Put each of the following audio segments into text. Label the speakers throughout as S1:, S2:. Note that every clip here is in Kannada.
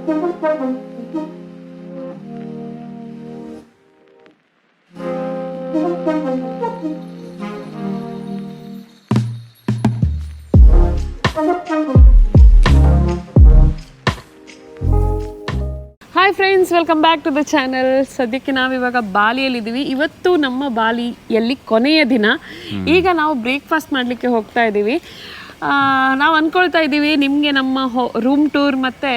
S1: Hi friends, welcome back to the channel. ಸದ್ಯಕ್ಕೆ ನಾವಿವಾಗ ಬಾಲಿಯಲ್ಲಿದ್ದೀವಿ. ಇವತ್ತು ನಮ್ಮ ಬಾಲಿಯಲ್ಲಿ ಕೊನೆಯ ದಿನ. ಈಗ ನಾವು ಬ್ರೇಕ್ಫಾಸ್ಟ್ ಮಾಡಲಿಕ್ಕೆ ಹೋಗ್ತಾ ಇದ್ದೀವಿ. ನಾವು ಅಂದ್ಕೊಳ್ತಾ ಇದ್ದೀವಿ ನಿಮಗೆ ನಮ್ಮ ರೂಮ್ ಟೂರ್ ಮತ್ತು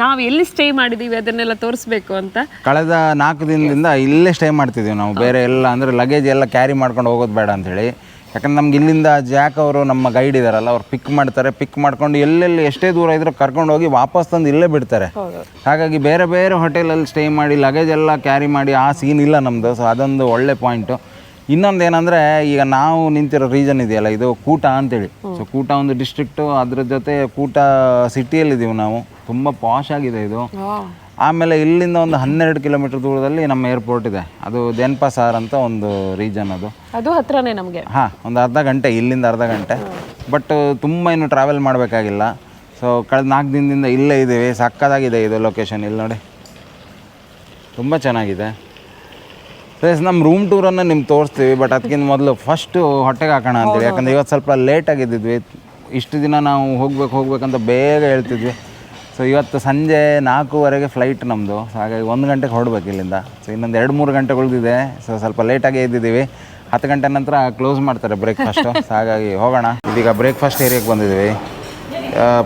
S1: ನಾವು ಎಲ್ಲಿ ಸ್ಟೇ ಮಾಡಿದ್ದೀವಿ ಅದನ್ನೆಲ್ಲ ತೋರಿಸ್ಬೇಕು ಅಂತ.
S2: ಕಳೆದ 4 ದಿನದಿಂದ ಇಲ್ಲೇ ಸ್ಟೇ ಮಾಡ್ತಿದ್ದೀವಿ ನಾವು. ಬೇರೆ ಎಲ್ಲ ಅಂದರೆ ಲಗೇಜ್ ಎಲ್ಲ ಕ್ಯಾರಿ ಮಾಡ್ಕೊಂಡು ಹೋಗೋದು ಬೇಡ ಅಂಥೇಳಿ. ಯಾಕಂದ್ರೆ ನಮ್ಗೆ ಇಲ್ಲಿಂದ ಜಾಕ್ ಅವರು ನಮ್ಮ ಗೈಡ್ ಇದ್ದಾರಲ್ಲ, ಅವ್ರು ಪಿಕ್ ಮಾಡ್ತಾರೆ. ಪಿಕ್ ಮಾಡ್ಕೊಂಡು ಎಲ್ಲೆಲ್ಲಿ ಎಷ್ಟೇ ದೂರ ಇದ್ರೂ ಕರ್ಕೊಂಡು ಹೋಗಿ ವಾಪಸ್ ತಂದು ಇಲ್ಲೇ ಬಿಡ್ತಾರೆ. ಹಾಗಾಗಿ ಬೇರೆ ಬೇರೆ ಹೋಟೆಲಲ್ಲಿ ಸ್ಟೇ ಮಾಡಿ ಲಗೇಜ್ ಎಲ್ಲ ಕ್ಯಾರಿ ಮಾಡಿ ಆ ಸೀನ್ ಇಲ್ಲ ನಮ್ಮದು. ಸೊ ಅದೊಂದು ಒಳ್ಳೆ ಪಾಯಿಂಟು. ಇನ್ನೊಂದು ಏನಂದರೆ, ಈಗ ನಾವು ನಿಂತಿರೋ ರೀಜನ್ ಇದೆಯಲ್ಲ, ಇದು ಕೂಟ ಅಂತೇಳಿ. ಸೊ ಕೂಟ ಒಂದು ಡಿಸ್ಟ್ರಿಕ್ಟು, ಅದ್ರ ಜೊತೆ ಕೂಟ ಸಿಟಿಯಲ್ಲಿದ್ದೀವಿ ನಾವು. ತುಂಬ ಪಾಶ್ ಆಗಿದೆ ಇದು. ಆಮೇಲೆ ಇಲ್ಲಿಂದ ಒಂದು 12 ಕಿಲೋಮೀಟರ್ ದೂರದಲ್ಲಿ ನಮ್ಮ ಏರ್ಪೋರ್ಟ್ ಇದೆ. ಅದು ದೇನ್ಪಾಸಾರ್ ಅಂತ ಒಂದು ರೀಜನ್.
S1: ಅದು ಹತ್ರನೇ ನಮಗೆ.
S2: ಒಂದು ಅರ್ಧ ಗಂಟೆ, ಇಲ್ಲಿಂದ ಅರ್ಧ ಗಂಟೆ. ಬಟ್ ತುಂಬ ಇನ್ನು ಟ್ರಾವೆಲ್ ಮಾಡಬೇಕಾಗಿಲ್ಲ. ಸೊ ಕಳೆದ 4 ದಿನದಿಂದ ಇಲ್ಲೇ ಇದ್ದೀವಿ. ಸಕ್ಕತ್ತಾಗಿದೆ ಇದು ಲೊಕೇಶನ್. ಇಲ್ಲಿ ನೋಡಿ, ತುಂಬ ಚೆನ್ನಾಗಿದೆ. ಪ್ಲಸ್ ನಮ್ಮ ರೂಮ್ ಟೂರನ್ನು ನಿಮ್ಗೆ ತೋರಿಸ್ತೀವಿ. ಬಟ್ ಅದಕ್ಕಿಂತ ಮೊದಲು ಫಸ್ಟು ಹೊಟ್ಟೆಗೆ ಹಾಕೋಣ ಅಂತೇಳಿ. ಯಾಕಂದರೆ ಇವತ್ತು ಸ್ವಲ್ಪ ಲೇಟಾಗಿದ್ದಿದ್ವಿ. ಇಷ್ಟು ದಿನ ನಾವು ಹೋಗ್ಬೇಕಂತ ಬೇಗ ಹೇಳ್ತಿದ್ವಿ. ಸೊ ಇವತ್ತು ಸಂಜೆ 4:15 ಫ್ಲೈಟ್ ನಮ್ಮದು. ಸೊ ಹಾಗಾಗಿ 1 ಗಂಟೆಗೆ ಹೊರಡ್ಬೇಕು ಇಲ್ಲಿಂದ. ಸೊ ಇನ್ನೊಂದು 2-3 ಗಂಟೆ ಉಳಿದಿದೆ. ಸೊ ಸ್ವಲ್ಪ ಲೇಟಾಗೇ ಇದ್ದಿದ್ದೀವಿ. 10 ಗಂಟೆ ನಂತರ ಕ್ಲೋಸ್ ಮಾಡ್ತಾರೆ ಬ್ರೇಕ್ಫಾಸ್ಟು. ಸೊ ಹಾಗಾಗಿ ಹೋಗೋಣ. ಇದೀಗ ಬ್ರೇಕ್ಫಾಸ್ಟ್ ಏರಿಯಾಗೆ ಬಂದಿದ್ದೀವಿ.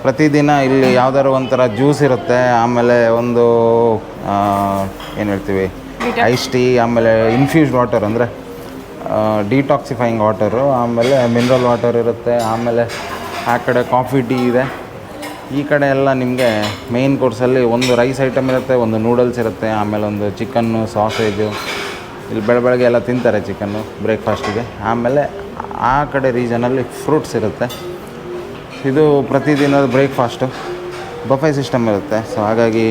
S2: ಪ್ರತಿದಿನ ಇಲ್ಲಿ ಯಾವ್ದಾದ್ರು ಒಂಥರ ಜ್ಯೂಸ್ ಇರುತ್ತೆ. ಆಮೇಲೆ ಒಂದು ಏನು ಹೇಳ್ತೀವಿ, ಐಸ್ ಟೀ, ಆಮೇಲೆ ಇನ್ಫ್ಯೂಸ್ಡ್ ವಾಟರ್ ಅಂದರೆ ಡಿಟಾಕ್ಸಿಫೈಯಿಂಗ್ ವಾಟರು, ಆಮೇಲೆ ಮಿನರಲ್ ವಾಟರ್ ಇರುತ್ತೆ. ಆಮೇಲೆ ಆ ಕಡೆ ಕಾಫಿ ಟೀ ಇದೆ. ಈ ಕಡೆ ಎಲ್ಲ ನಿಮಗೆ ಮೇಯ್ನ್ ಕೋರ್ಸಲ್ಲಿ ಒಂದು ರೈಸ್ ಐಟಮ್ ಇರುತ್ತೆ, ಒಂದು ನೂಡಲ್ಸ್ ಇರುತ್ತೆ, ಆಮೇಲೆ ಒಂದು ಚಿಕನ್ನು, ಸಾಸೇಜು. ಇಲ್ಲಿ ಬೆಳಗ್ಗೆ ಎಲ್ಲ ತಿಂತಾರೆ ಚಿಕನ್ನು ಬ್ರೇಕ್ಫಾಸ್ಟಿಗೆ. ಆಮೇಲೆ ಆ ಕಡೆ ರೀಜನಲ್ಲಿ ಫ್ರೂಟ್ಸ್ ಇರುತ್ತೆ. ಇದು ಪ್ರತಿದಿನದ ಬ್ರೇಕ್ಫಾಸ್ಟು. ಬಫೆ ಸಿಸ್ಟಮ್ ಇರುತ್ತೆ. ಸೊ ಹಾಗಾಗಿ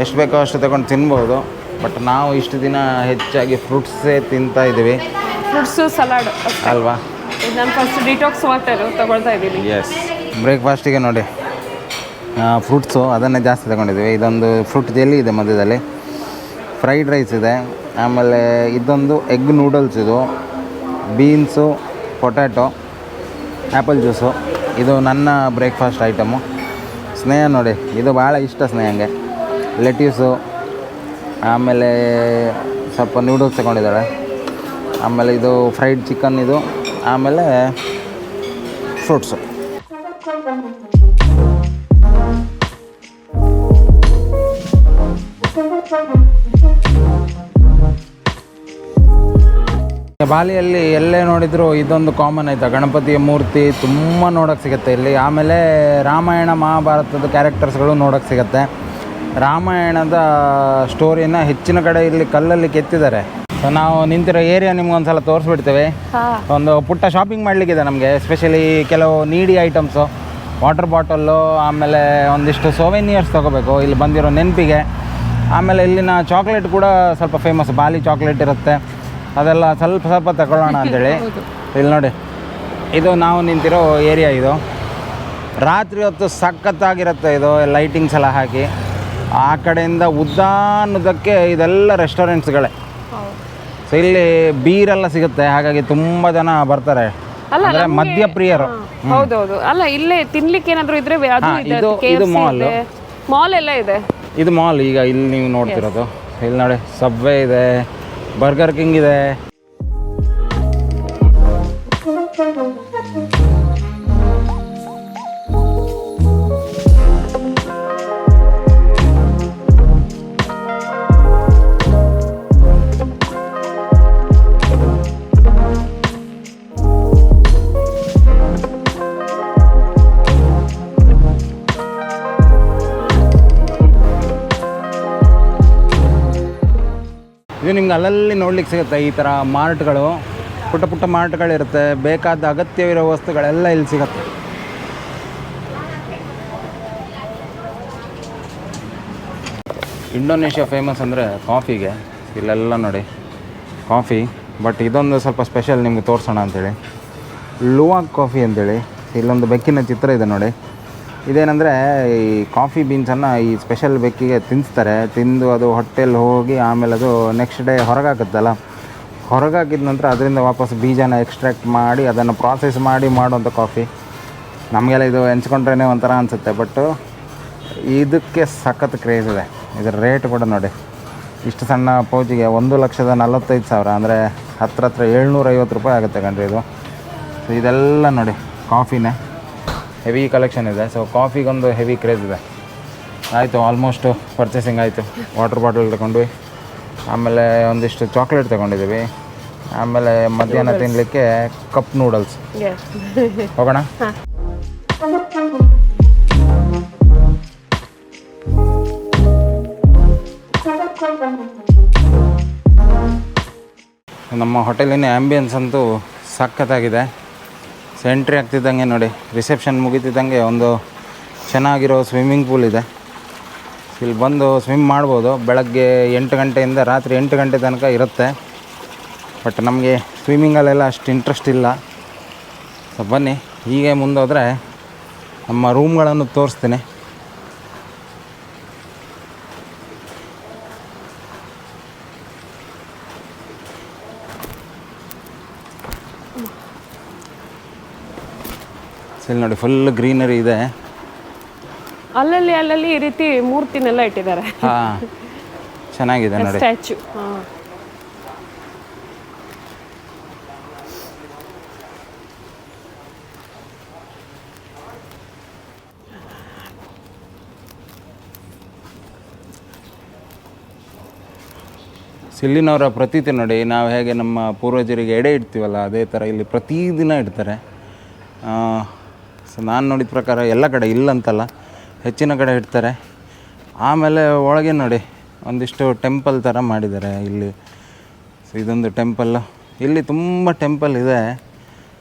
S2: ಎಷ್ಟು ಬೇಕೋ ಅಷ್ಟು ತಗೊಂಡು ತಿನ್ಬೋದು. ಬಟ್ ನಾವು ಇಷ್ಟು ದಿನ ಹೆಚ್ಚಾಗಿ ಫ್ರೂಟ್ಸೇ ತಿಂತಾ ಇದ್ದೀವಿ.
S1: ಫ್ರೂಟ್ಸು, ಸಲಾಡ್
S2: ಅಲ್ವಾ.
S1: ನಾನು ಫಸ್ಟ್ ಡಿಟಾಕ್ಸ್ ವಾಟರು ತೊಗೊಳ್ತಾ ಇದ್ದೀನಿ.
S2: ಎಸ್, ಬ್ರೇಕ್ಫಾಸ್ಟಿಗೆ ನೋಡಿ ಫ್ರೂಟ್ಸು ಅದನ್ನೇ ಜಾಸ್ತಿ ತಗೊಂಡಿದ್ದೀವಿ. ಇದೊಂದು ಫ್ರೂಟ್ ಜೆಲ್ಲಿ ಇದೆ ಮಧ್ಯದಲ್ಲಿ, ಫ್ರೈಡ್ ರೈಸ್ ಇದೆ, ಆಮೇಲೆ ಇದೊಂದು ಎಗ್ ನೂಡಲ್ಸ್, ಇದು ಬೀನ್ಸು, ಪೊಟ್ಯಾಟೊ, ಆ್ಯಪಲ್ ಜ್ಯೂಸು. ಇದು ನನ್ನ ಬ್ರೇಕ್ಫಾಸ್ಟ್ ಐಟಮು. ಸ್ನೇಹ ನೋಡಿ, ಇದು ಭಾಳ ಇಷ್ಟ ಸ್ನೇಹಂಗೆ. ಲೆಟ್ಯೂಸು, ಆಮೇಲೆ ಸ್ವಲ್ಪ ನೂಡಲ್ಸ್ ತಗೊಂಡಿದ್ದಾಳೆ. ಆಮೇಲೆ ಇದು ಫ್ರೈಡ್ ಚಿಕನ್, ಇದು ಆಮೇಲೆ ಫ್ರೂಟ್ಸು. ಬಾಲಿಯಲ್ಲಿ ಎಲ್ಲೇ ನೋಡಿದರೂ ಇದೊಂದು ಕಾಮನ್ ಆಯಿತಾ, ಗಣಪತಿಯ ಮೂರ್ತಿ ತುಂಬ ನೋಡೋಕ್ಕೆ ಸಿಗುತ್ತೆ ಇಲ್ಲಿ. ಆಮೇಲೆ ರಾಮಾಯಣ ಮಹಾಭಾರತದ ಕ್ಯಾರೆಕ್ಟರ್ಸ್ಗಳು ನೋಡೋಕ್ಕೆ ಸಿಗುತ್ತೆ. ರಾಮಾಯಣದ ಸ್ಟೋರಿನ ಹೆಚ್ಚಿನ ಕಡೆ ಇಲ್ಲಿ ಕಲ್ಲಲ್ಲಿ ಕೆತ್ತಿದ್ದಾರೆ. ಸೊ ನಾವು ನಿಂತಿರೋ ಏರಿಯಾ ನಿಮ್ಗೊಂದು ಸಲ ತೋರಿಸ್ಬಿಡ್ತೇವೆ. ಒಂದು ಪುಟ್ಟ ಶಾಪಿಂಗ್ ಮಾಡಲಿಕ್ಕಿದೆ ನಮಗೆ. ಎಸ್ಪೆಷಲಿ ಕೆಲವು ನೀಡಿ ಐಟಮ್ಸು, ವಾಟರ್ ಬಾಟಲ್ಲು, ಆಮೇಲೆ ಒಂದಿಷ್ಟು ಸೋವೆನಿಯರ್ಸ್ ತೊಗೋಬೇಕು ಇಲ್ಲಿ ಬಂದಿರೋ ನೆನಪಿಗೆ. ಆಮೇಲೆ ಇಲ್ಲಿನ ಚಾಕ್ಲೇಟ್ ಕೂಡ ಸ್ವಲ್ಪ ಫೇಮಸ್, ಬಾಲಿ ಚಾಕ್ಲೇಟ್ ಇರುತ್ತೆ. ಅದೆಲ್ಲ ಸ್ವಲ್ಪ ತಗೊಳ್ಳೋಣ ಅಂಥೇಳಿ. ಇಲ್ಲಿ ನೋಡಿ, ಇದು ನಾವು ನಿಂತಿರೋ ಏರಿಯಾ. ಇದು ರಾತ್ರಿ ಹೊತ್ತು ಸಖತ್ತಾಗಿರುತ್ತೆ. ಇದು ಲೈಟಿಂಗ್ಸ್ ಎಲ್ಲ ಹಾಕಿ ಆ ಕಡೆಯಿಂದ ಉದ್ದಾನುದ್ದಕ್ಕೆ ಇದೆಲ್ಲ ರೆಸ್ಟೋರೆಂಟ್ಸ್ಗಳೇ. ಸೊ ಇಲ್ಲಿ ಬೀರೆಲ್ಲ ಸಿಗುತ್ತೆ. ಹಾಗಾಗಿ ತುಂಬ ಜನ ಬರ್ತಾರೆ, ಅಂದರೆ ಮದ್ಯಪ್ರಿಯರು.
S1: ಹೌದೌದು. ಅಲ್ಲ, ಇಲ್ಲೇ ತಿನ್ಲಿಕ್ಕೆ ಏನಾದರೂ ಇದ್ರೆ
S2: ಇದು
S1: ಮಾಲ್ ಎಲ್ಲ ಇದೆ.
S2: ಇದು ಮಾಲ್. ಈಗ ಇಲ್ಲಿ ನೀವು ನೋಡ್ತಿರೋದು, ಇಲ್ಲಿ ನೋಡಿ ಸಬ್ವೆ ಇದೆ, ಬರ್ಗರ್ ಕಿಂಗ್ ಇದೆ. ಇದು ನಿಮ್ಗೆ ಅಲ್ಲಲ್ಲಿ ನೋಡ್ಲಿಕ್ಕೆ ಸಿಗುತ್ತೆ. ಈ ಥರ ಮಾರ್ಟ್ಗಳು, ಪುಟ್ಟ ಮಾರ್ಟ್ಗಳಿರುತ್ತೆ. ಬೇಕಾದ ಅಗತ್ಯವಿರೋ ವಸ್ತುಗಳೆಲ್ಲ ಇಲ್ಲಿ ಸಿಗುತ್ತೆ. ಇಂಡೋನೇಷ್ಯಾ ಫೇಮಸ್ ಅಂದರೆ ಕಾಫಿಗೆ. ಇಲ್ಲೆಲ್ಲ ನೋಡಿ ಕಾಫಿ. ಬಟ್ ಇದೊಂದು ಸ್ವಲ್ಪ ಸ್ಪೆಷಲ್ ನಿಮಗೆ ತೋರಿಸೋಣ ಅಂಥೇಳಿ. ಲುವಾಕ್ ಕಾಫಿ ಅಂತೇಳಿ. ಇಲ್ಲೊಂದು ಬೆಕ್ಕಿನ ಚಿತ್ರ ಇದೆ ನೋಡಿ. ಇದೇನೆಂದರೆ ಈ ಕಾಫಿ ಬೀನ್ಸನ್ನು ಈ ಸ್ಪೆಷಲ್ ಬೆಕ್ಕಿಗೆ ತಿನ್ನಿಸ್ತಾರೆ, ತಿಂದು ಅದು ಹೊಟ್ಟೆಲ್ಲಿ ಹೋಗಿ ಆಮೇಲೆ ಅದು ನೆಕ್ಸ್ಟ್ ಡೇ ಹೊರಗಾಕುತ್ತಲ್ಲ, ಹೊರಗಾಕಿದ ನಂತರ ಅದರಿಂದ ವಾಪಸ್ ಬೀಜನ ಎಕ್ಸ್ಟ್ರಾಕ್ಟ್ ಮಾಡಿ ಅದನ್ನು ಪ್ರಾಸೆಸ್ ಮಾಡಿ ಮಾಡುವಂಥ ಕಾಫಿ. ನಮಗೆಲ್ಲ ಇದು ಎನ್ಸ್ಕೊಂಡ್ರೇ ಒಂಥರ ಅನಿಸುತ್ತೆ, ಬಟ್ಟು ಇದಕ್ಕೆ ಸಖತ್ ಕ್ರೇಜ್ ಇದೆ. ಇದರ ರೇಟ್ ಕೂಡ ನೋಡಿ, ಇಷ್ಟು ಸಣ್ಣ ಪೌಚಿಗೆ 1,45,000 ಅಂದರೆ ಹತ್ರ 750 ರೂಪಾಯಿ ಆಗುತ್ತೆ ಕಣ್ರಿ ಇದು. ಸೊ ಇದೆಲ್ಲ ನೋಡಿ ಕಾಫಿನೇ, ಹೆವಿ ಕಲೆಕ್ಷನ್ ಇದೆ. ಸೊ ಕಾಫಿಗೊಂದು ಹೆವಿ ಕ್ರೇಜ್ ಇದೆ. ಆಯಿತು, ಆಲ್ಮೋಸ್ಟು ಪರ್ಚೇಸಿಂಗ್ ಆಯಿತು. ವಾಟರ್ ಬಾಟಲ್ ತಗೊಂಡ್ವಿ, ಆಮೇಲೆ ಒಂದಿಷ್ಟು ಚಾಕ್ಲೇಟ್ ತೊಗೊಂಡಿದ್ದೀವಿ, ಆಮೇಲೆ ಮಧ್ಯಾಹ್ನ ತಿನ್ನಲಿಕ್ಕೆ ಕಪ್ ನೂಡಲ್ಸ್. ಹೋಗೋಣ. ನಮ್ಮ ಹೋಟೆಲಿನ ಆ್ಯಂಬಿಯನ್ಸ್ ಅಂತೂ ಸಖತ್ತಾಗಿದೆ. ಎಂಟ್ರಿ ಆಗ್ತಿದ್ದಂಗೆ ನೋಡಿ, ರಿಸೆಪ್ಷನ್ ಮುಗಿತಿದ್ದಂಗೆ ಒಂದು ಚೆನ್ನಾಗಿರೋ ಸ್ವಿಮ್ಮಿಂಗ್ ಪೂಲ್ ಇದೆ. ಇಲ್ಲಿ ಬಂದು ಸ್ವಿಮ್ ಮಾಡ್ಬೋದು. ಬೆಳಗ್ಗೆ 8 ಗಂಟೆಯಿಂದ ರಾತ್ರಿ 8 ಗಂಟೆ ತನಕ ಇರುತ್ತೆ. ಬಟ್ ನಮಗೆ ಸ್ವಿಮ್ಮಿಂಗಲ್ಲೆಲ್ಲ ಅಷ್ಟು ಇಂಟ್ರೆಸ್ಟ್ ಇಲ್ಲ. ಸೊ ಬನ್ನಿ, ಹೀಗೆ ಮುಂದೋದರೆ ನಮ್ಮ ರೂಮ್ಗಳನ್ನು ತೋರಿಸ್ತೀನಿ. ಇಲ್ಲಿ ನೋಡಿ, ಫುಲ್ ಗ್ರೀನರಿ ಇದೆ.
S1: ಅಲ್ಲಲ್ಲಿ ಈ ರೀತಿ ಮೂರ್ತಿನೆಲ್ಲ ಇಟ್ಟಿದ್ದಾರೆ.
S2: ಹಾಂ, ಚೆನ್ನಾಗಿದೆ ನೋಡಿ,
S1: ಸ್ಟ್ಯಾಚು.
S2: ಇಲ್ಲಿನವರ ಪ್ರತೀತಿ ನೋಡಿ, ನಾವು ಹೇಗೆ ನಮ್ಮ ಪೂರ್ವಜರಿಗೆ ಎಡೆ ಇಡ್ತೀವಲ್ಲ ಅದೇ ಥರ ಇಲ್ಲಿ ಪ್ರತಿದಿನ ಇಡ್ತಾರೆ. ಸೊ ನಾನು ನೋಡಿದ ಪ್ರಕಾರ ಎಲ್ಲ ಕಡೆ ಇಲ್ಲಂತಲ್ಲ, ಹೆಚ್ಚಿನ ಕಡೆ ಇಡ್ತಾರೆ. ಆಮೇಲೆ ಒಳಗೆ ನೋಡಿ ಒಂದಿಷ್ಟು ಟೆಂಪಲ್ ಥರ ಮಾಡಿದ್ದಾರೆ ಇಲ್ಲಿ. ಸೊ ಇದೊಂದು ಟೆಂಪಲ್ಲು, ಇಲ್ಲಿ ತುಂಬ ಟೆಂಪಲ್ ಇದೆ,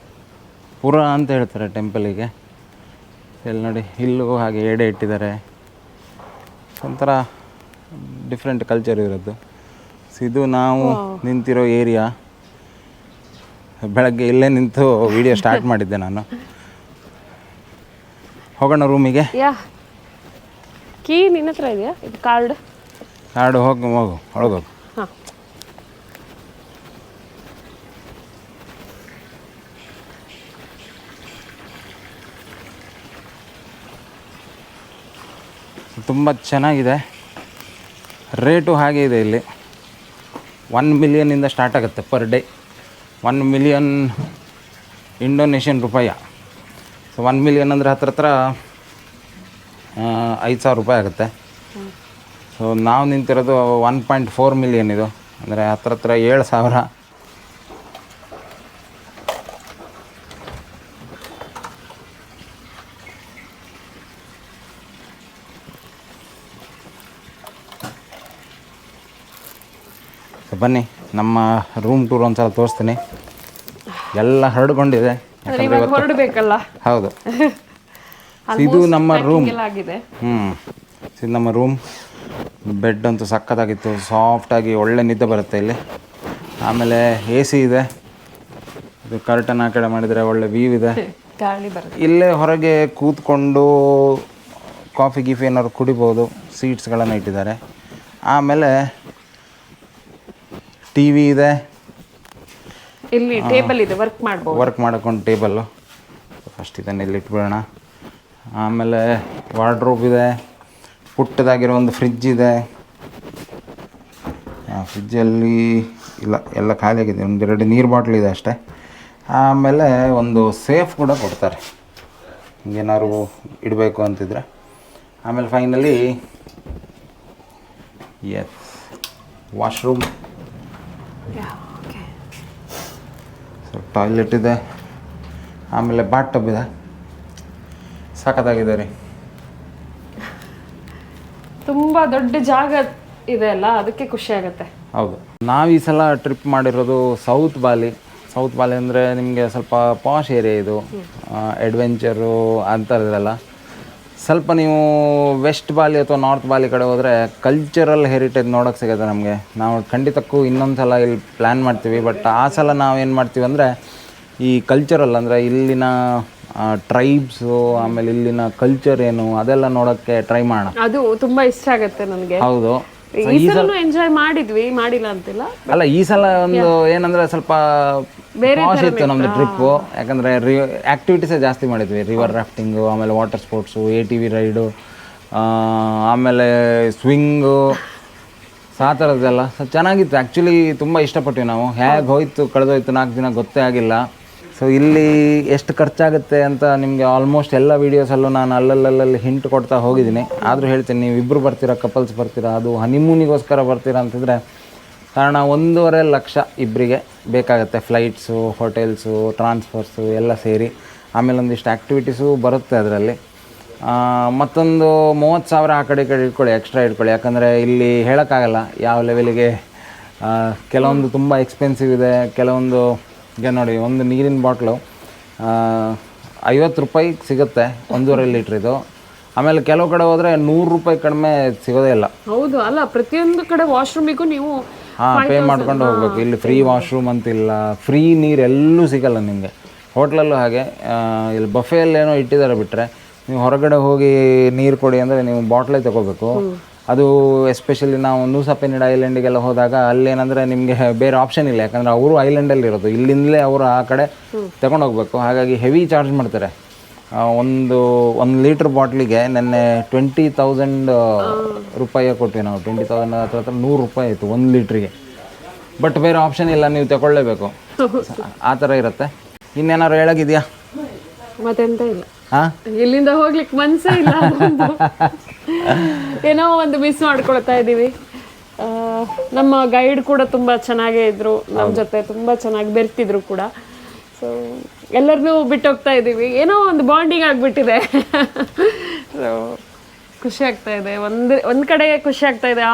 S2: ಪುರ ಅಂತ ಹೇಳ್ತಾರೆ ಟೆಂಪಲಿಗೆ. ಇಲ್ಲಿ ನೋಡಿ, ಇಲ್ಲೂ ಹಾಗೆ ಎಡೆ ಇಟ್ಟಿದ್ದಾರೆ. ಒಂಥರ ಡಿಫ್ರೆಂಟ್ ಕಲ್ಚರ್ ಇರೋದು. ಸೊ ಇದು ನಾವು ನಿಂತಿರೋ ಏರಿಯಾ. ಬೆಳಗ್ಗೆ ಇಲ್ಲೇ ನಿಂತು ವಿಡಿಯೋ ಸ್ಟಾರ್ಟ್ ಮಾಡಿದ್ದೆ ನಾನು. ಹೋಗೋಣ ರೂಮಿಗೆ.
S1: ಕೀ ನಿನ್ನ ಹತ್ರ ಇದೆಯಾ? ಇದು ಕಾರ್ಡು
S2: ಹೋಗು ಒಳಗೋಗು.
S1: ಹಾಂ,
S2: ತುಂಬ ಚೆನ್ನಾಗಿದೆ. ರೇಟು ಹಾಗೆ ಇದೆ. ಇಲ್ಲಿ 1 ಮಿಲಿಯನ್ನಿಂದ ಸ್ಟಾರ್ಟ್ ಆಗುತ್ತೆ ಪರ್ ಡೇ. 1 ಮಿಲಿಯನ್ ಇಂಡೋನೇಷ್ಯನ್ ರೂಪಾಯಿ. ಸೊ 1 ಮಿಲಿಯನ್ ಅಂದರೆ ಹತ್ರ 5,000 ರೂಪಾಯಿ ಆಗುತ್ತೆ. ಸೊ ನಾವು ನಿಂತಿರೋದು 1.4 ಮಿಲಿಯನ್, ಇದು ಅಂದರೆ ಹತ್ರ 7,000. ಸೊ ಬನ್ನಿ, ನಮ್ಮ ರೂಮ್ ಟೂರ್ ಒಂದ್ಸಲ ತೋರಿಸ್ತೀನಿ. ಎಲ್ಲ ಹರಡ್ಕೊಂಡಿದೆ,
S1: ಹೊರಡಬೇಕಲ್ಲ.
S2: ಹೌದು, ಇದು ನಮ್ಮ ರೂಮ್.
S1: ಹ್ಞೂ,
S2: ಇದು ನಮ್ಮ ರೂಮ್. ಬೆಡ್ ಅಂತೂ ಸಕ್ಕತ್ತಾಗಿತ್ತು, ಸಾಫ್ಟಾಗಿ ಒಳ್ಳೆ ನಿದ್ದೆ ಬರುತ್ತೆ ಇಲ್ಲಿ. ಆಮೇಲೆ AC ಇದೆ, ಇದು ಕರ್ಟನ್ ಆ ಕಡೆ ಮಾಡಿದರೆ ಒಳ್ಳೆ ವ್ಯೂ ಇದೆ.
S1: ಗಾಳಿ ಬರುತ್ತೆ.
S2: ಇಲ್ಲೇ ಹೊರಗೆ ಕೂತ್ಕೊಂಡು ಕಾಫಿ ಗೀಫಿ ಏನಾದ್ರು ಕುಡಿಬೋದು. ಸೀಟ್ಸ್ಗಳನ್ನು ಇಟ್ಟಿದ್ದಾರೆ. ಆಮೇಲೆ TV ಇದೆ,
S1: ಇಲ್ಲಿ ಟೇಬಲ್ ಇದೆ, ವರ್ಕ್ ಮಾಡ್ಬೋದು.
S2: Work ಮಾಡೋಕ್ಕೊಂದು table. ಫಸ್ಟ್ ಇದನ್ನು ಇಲ್ಲಿ ಇಟ್ಬಿಡೋಣ. ಆಮೇಲೆ ವಾರ್ಡ್ರೋಬ್ ಇದೆ, ಪುಟ್ಟದಾಗಿರೋ ಒಂದು ಫ್ರಿಜ್ ಇದೆ. ಫ್ರಿಜ್ಜಲ್ಲಿ ಇಲ್ಲ, ಎಲ್ಲ ಖಾಲಿಯಾಗಿದೆ. 1-2 ನೀರು ಬಾಟ್ಲ್ ಇದೆ ಅಷ್ಟೇ. ಆಮೇಲೆ ಒಂದು ಸೇಫ್ ಕೂಡ ಕೊಡ್ತಾರೆ, ಹಿಂಗೇನಾದ್ರು ಇಡಬೇಕು ಅಂತಿದ್ರೆ. ಆಮೇಲೆ ಫೈನಲಿ ವಾಶ್ರೂಮ್, ಟಾಯ್ಲೆಟ್ ಇದೆ, ಆಮೇಲೆ ಬಾತ್ ಟಬ್ ಇದೆ. ಸಖತ್ತಾಗಿದೆ ರೀ.
S1: ತುಂಬ ದೊಡ್ಡ ಜಾಗ ಇದೆ ಅಲ್ಲ, ಅದಕ್ಕೆ ಖುಷಿ ಆಗುತ್ತೆ.
S2: ಹೌದು, ನಾವು ಈ ಸಲ ಟ್ರಿಪ್ ಮಾಡಿರೋದು ಸೌತ್ ಬಾಲಿ. ಸೌತ್ ಬಾಲಿ ಅಂದರೆ ನಿಮಗೆ ಸ್ವಲ್ಪ ಪಾಶ್ ಏರಿಯಾ ಇದು, ಅಡ್ವೆಂಚರು ಅಂಥದ್ದೆಲ್ಲ. ಸ್ವಲ್ಪ ನೀವು ವೆಸ್ಟ್ ಬಾಲಿ ಅಥವಾ ನಾರ್ತ್ ಬಾಲಿ ಕಡೆ ಹೋದರೆ ಕಲ್ಚರಲ್ ಹೆರಿಟೇಜ್ ನೋಡೋಕ್ಕೆ ಸಿಗುತ್ತೆ ನಮಗೆ. ನಾವು ಖಂಡಿತಕ್ಕೂ ಇನ್ನೊಂದು ಸಲ ಇಲ್ಲಿ ಪ್ಲ್ಯಾನ್ ಮಾಡ್ತೀವಿ. ಬಟ್ ಆ ಸಲ ನಾವು ಏನು ಮಾಡ್ತೀವಿ ಅಂದರೆ ಈ ಕಲ್ಚರಲ್ ಅಂದರೆ ಇಲ್ಲಿನ ಟ್ರೈಬ್ಸು ಆಮೇಲೆ ಇಲ್ಲಿನ ಕಲ್ಚರ್ ಏನು ಅದೆಲ್ಲ ನೋಡೋಕ್ಕೆ ಟ್ರೈ ಮಾಡೋಣ.
S1: ಅದು ತುಂಬಾ ಇಷ್ಟ ಆಗುತ್ತೆ ನನಗೆ.
S2: ಹೌದು,
S1: ಈ ಸಲ ಎಂಜಾಯ್ ಮಾಡಿದ್ವಿ, ಮಾಡಿಲ್ಲ ಅಂತಿಲ್ಲ.
S2: ಅಲ್ಲ ಈ ಸಲ ಒಂದು ಏನಂದ್ರೆ ಸ್ವಲ್ಪ ಪಾಶ್ ಇತ್ತು ನಮ್ದು ಟ್ರಿಪ್ಪು. ಯಾಕಂದ್ರೆ ಆಕ್ಟಿವಿಟೀಸೇ ಜಾಸ್ತಿ ಮಾಡಿದ್ವಿ. ರಿವರ್ ರಾಫ್ಟಿಂಗು, ಆಮೇಲೆ ವಾಟರ್ ಸ್ಪೋರ್ಟ್ಸು, ATV ರೈಡು, ಆಮೇಲೆ ಸ್ವಿಂಗು, ಆ ಥರದ್ದೆಲ್ಲ ಚೆನ್ನಾಗಿತ್ತು. ಆ್ಯಕ್ಚುಲಿ ತುಂಬ ಇಷ್ಟಪಟ್ವಿ ನಾವು. ಹೇಗೆ ಹೋಯ್ತು ಕಳೆದೋಯ್ತು 4 ದಿನ ಗೊತ್ತೇ ಆಗಿಲ್ಲ. ಸೊ ಇಲ್ಲಿ ಎಷ್ಟು ಖರ್ಚಾಗುತ್ತೆ ಅಂತ ನಿಮಗೆ ಆಲ್ಮೋಸ್ಟ್ ಎಲ್ಲ ವೀಡಿಯೋಸಲ್ಲೂ ನಾನು ಅಲ್ಲಲ್ಲಿ ಹಿಂಟ್ ಕೊಡ್ತಾ ಹೋಗಿದ್ದೀನಿ. ಆದರೂ ಹೇಳ್ತೀನಿ, ನೀವು ಇಬ್ಬರು ಬರ್ತೀರಾ, ಕಪಲ್ಸ್ ಬರ್ತೀರಾ, ಅದು ಹನಿಮೂನಿಗೋಸ್ಕರ ಬರ್ತೀರಾ ಅಂತಿದ್ರೆ ಕಾರಣ 1.5 ಲಕ್ಷ ಇಬ್ಬರಿಗೆ ಬೇಕಾಗುತ್ತೆ. ಫ್ಲೈಟ್ಸು, ಹೋಟೆಲ್ಸು, ಟ್ರಾನ್ಸ್ಫರ್ಸು ಎಲ್ಲ ಸೇರಿ. ಆಮೇಲೆ ಒಂದಿಷ್ಟು ಆ್ಯಕ್ಟಿವಿಟೀಸು ಬರುತ್ತೆ ಅದರಲ್ಲಿ. ಮತ್ತೊಂದು 30,000 ಆ ಕಡೆ ಇಟ್ಕೊಳ್ಳಿ, ಎಕ್ಸ್ಟ್ರಾ ಇಟ್ಕೊಳ್ಳಿ. ಯಾಕಂದರೆ ಇಲ್ಲಿ ಹೇಳೋಕ್ಕಾಗಲ್ಲ ಯಾವ ಲೆವೆಲಿಗೆ. ಕೆಲವೊಂದು ತುಂಬ ಎಕ್ಸ್ಪೆನ್ಸಿವ್ ಇದೆ, ಕೆಲವೊಂದು ಈಗ ನೋಡಿ ಒಂದು ನೀರಿನ ಬಾಟ್ಲು 50 ರೂಪಾಯಿಗೆ ಸಿಗುತ್ತೆ 1.5 ಲೀಟ್ರಿದು. ಆಮೇಲೆ ಕೆಲವು ಕಡೆ ಹೋದರೆ 100 ರೂಪಾಯಿ ಕಡಿಮೆ ಸಿಗೋದೇ ಇಲ್ಲ.
S1: ಹೌದು, ಅಲ್ಲ ಪ್ರತಿಯೊಂದು ಕಡೆ ವಾಶ್ರೂಮಿಗೂ ನೀವು
S2: ಪೇ ಮಾಡ್ಕೊಂಡು ಹೋಗ್ಬೇಕು. ಇಲ್ಲಿ ಫ್ರೀ ವಾಶ್ರೂಮ್ ಅಂತಿಲ್ಲ, ಫ್ರೀ ನೀರು ಎಲ್ಲೂ ಸಿಗಲ್ಲ ನಿಮಗೆ. ಹೋಟ್ಲಲ್ಲೂ ಹಾಗೆ. ಇಲ್ಲಿ ಬಫೆಯಲ್ಲಿ ಏನೋ ಇಟ್ಟಿದ್ದಾರೆ ಬಿಟ್ಟರೆ, ನೀವು ಹೊರಗಡೆ ಹೋಗಿ ನೀರು ಕೊಡಿ ಅಂದರೆ ನೀವು ಬಾಟ್ಲೇ ತೊಗೋಬೇಕು. ಅದು ಎಸ್ಪೆಷಲಿ ನಾವು ನೂಸಾ ಪೆನಿಡ ಐಲ್ಯಾಂಡಿಗೆಲ್ಲ ಹೋದಾಗ ಅಲ್ಲೇನಂದರೆ ನಿಮಗೆ ಬೇರೆ ಆಪ್ಷನ್ ಇಲ್ಲ. ಯಾಕಂದರೆ ಅವರು ಐಲ್ಯಾಂಡಲ್ಲಿ ಇರೋದು, ಇಲ್ಲಿಂದಲೇ ಅವರು ಆ ಕಡೆ ತಗೊಂಡೋಗ್ಬೇಕು. ಹಾಗಾಗಿ ಹೆವಿ ಚಾರ್ಜ್ ಮಾಡ್ತಾರೆ. 1 ಲೀಟ್ರ್ ಬಾಟ್ಲಿಗೆ ನೆನ್ನೆ 20,000 ರೂಪಾಯಿ ಕೊಟ್ವಿ ನಾವು. 20,000 ಹತ್ರ 100 ರೂಪಾಯಿ ಆಯಿತು 1 ಲೀಟ್ರಿಗೆ. ಬಟ್ ಬೇರೆ ಆಪ್ಷನ್ ಇಲ್ಲ, ನೀವು ತಗೊಳ್ಳೇಬೇಕು. ಆ ಥರ ಇರುತ್ತೆ. ಇನ್ನೇನಾದ್ರು ಹೇಳೋಗಿದೆಯಾ?
S1: ಮತ್ತೆಂತ ಇಲ್ಲ. ಇಲ್ಲಿಂದ ಹೋಗ್ಲಿಕ್ಕೆ ಮನ್ಸೇ ಇಲ್ಲ. ಏನೋ ಒಂದು ಮಿಸ್ ಮಾಡ್ಕೊಳ್ತಾ ಇದ್ದೀವಿ. ನಮ್ಮ ಗೈಡ್ ಕೂಡ ತುಂಬ ಚೆನ್ನಾಗೇ ಇದ್ರು, ನಮ್ಮ ಜೊತೆ ತುಂಬ ಚೆನ್ನಾಗಿ ಬೆರ್ತಿದ್ರು ಕೂಡ. ಸೊ ಎಲ್ಲರನ್ನೂ ಬಿಟ್ಟೋಗ್ತಾ ಇದ್ದೀವಿ. ಏನೋ ಒಂದು ಬಾಂಡಿಂಗ್ ಆಗಿಬಿಟ್ಟಿದೆ. ಸೊ ಖುಷಿ ಆಗ್ತಾ ಇದೆ. ಒಂದು ಕಡೆ ಖುಷಿ ಆಗ್ತಾ ಇದೆ,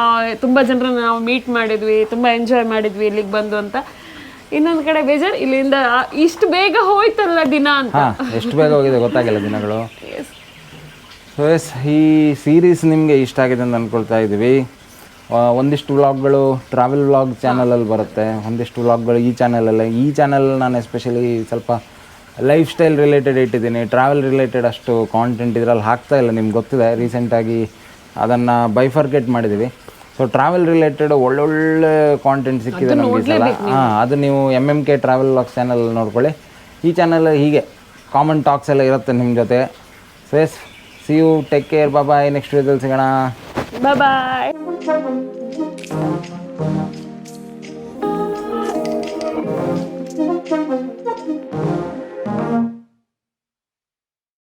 S1: ತುಂಬ ಜನರನ್ನ ನಾವು ಮೀಟ್ ಮಾಡಿದ್ವಿ, ತುಂಬ ಎಂಜಾಯ್ ಮಾಡಿದ್ವಿ ಇಲ್ಲಿಗೆ ಬಂದು ಅಂತ. ಇನ್ನೊಂದು ಕಡೆ ಬೇಜಾರು, ಇಲ್ಲಿಂದ ಇಷ್ಟು ಬೇಗ ಹೋಯ್ತಲ್ಲ ದಿನ ಅಂತ.
S2: ಎಷ್ಟು ಬೇಗ ಹೋಗಿದೆ ಗೊತ್ತಾಗಿಲ್ಲ ದಿನಗಳು. ಸೊ ಎಸ್, ಈ ಸೀರೀಸ್ ನಿಮಗೆ ಇಷ್ಟ ಆಗಿದೆ ಅಂತ ಅಂದ್ಕೊಳ್ತಾ ಇದ್ದೀವಿ. ಒಂದಿಷ್ಟು ವ್ಲಾಗ್ಗಳು ಟ್ರಾವೆಲ್ ವ್ಲಾಗ್ ಚಾನಲಲ್ಲಿ ಬರುತ್ತೆ, ಒಂದಿಷ್ಟು ವ್ಲಾಗ್ಗಳು ಈ ಚಾನಲಲ್ಲೇ. ಈ ಚಾನಲ್ ನಾನು ಎಸ್ಪೆಷಲಿ ಸ್ವಲ್ಪ ಲೈಫ್ ಸ್ಟೈಲ್ ರಿಲೇಟೆಡ್ ಇಟ್ಟಿದ್ದೀನಿ. ಟ್ರಾವೆಲ್ ರಿಲೇಟೆಡ್ ಅಷ್ಟು ಕಾಂಟೆಂಟ್ ಇದರಲ್ಲಿ ಹಾಕ್ತಾ ಇಲ್ಲ, ನಿಮ್ಗೆ ಗೊತ್ತಿದೆ. ರೀಸೆಂಟಾಗಿ ಅದನ್ನು ಬೈಫರ್ಕೇಟ್ ಮಾಡಿದ್ದೀವಿ. ಸೊ ಟ್ರಾವೆಲ್ ರಿಲೇಟೆಡ್ ಒಳ್ಳೊಳ್ಳೆ ಕಾಂಟೆಂಟ್ ಸಿಕ್ಕಿದೆ ನಮಗೆ ಈ ಸಲ. ಅದು ನೀವು MMK ಟ್ರಾವೆಲ್ ವ್ಲಾಗ್ಸ್ ಚಾನಲ್ ನೋಡ್ಕೊಳ್ಳಿ. ಈ ಚಾನಲ್ ಹೀಗೆ ಕಾಮನ್ ಟಾಕ್ಸ್ ಎಲ್ಲ ಇರುತ್ತೆ ನಿಮ್ಮ ಜೊತೆ. So yes, see you, take care, bye. Next ವೀಡಿಯೋದಲ್ಲಿ ಸಿಗೋಣ.
S1: ಬಾಯ್.